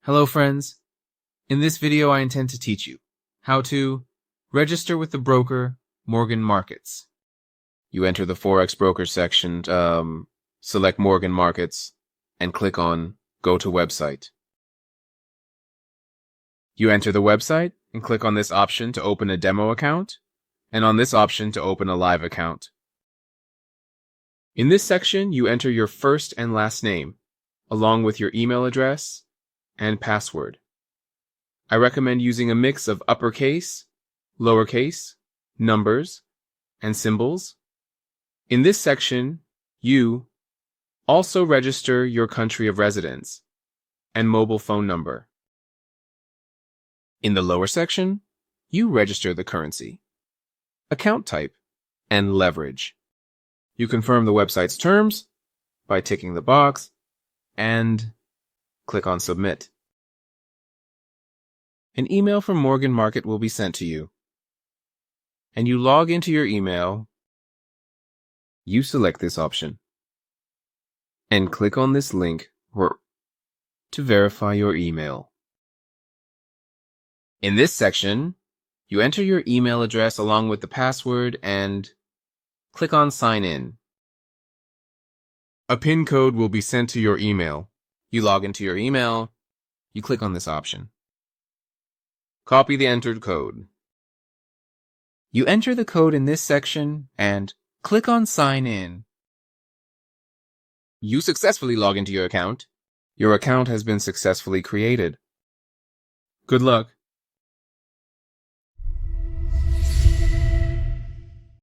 Hello friends. In this video I intend to teach you how to register with the broker Mugan Markets. You enter the Forex broker section, select Mugan Markets, and click on Go to Website. You enter the website and click on this option to open a demo account, and on this option to open a live account. In this section, you enter your first and last name, along with your email address and password. I recommend using a mix of uppercase, lowercase, numbers, and symbols. In this section, you also register your country of residence and mobile phone number. In the lower section, you register the currency, account type, and leverage. You confirm the website's terms by ticking the box and click on Submit. An email from Mugan Market will be sent to you, and you log into your email. You select this option and click on this link to verify your email. In this section, you enter your email address along with the password and click on Sign In. A PIN code will be sent to your email. You log into your email. You click on this option. Copy the entered code. You enter the code in this section and click on Sign In. You successfully log into your account. Your account has been successfully created. Good luck.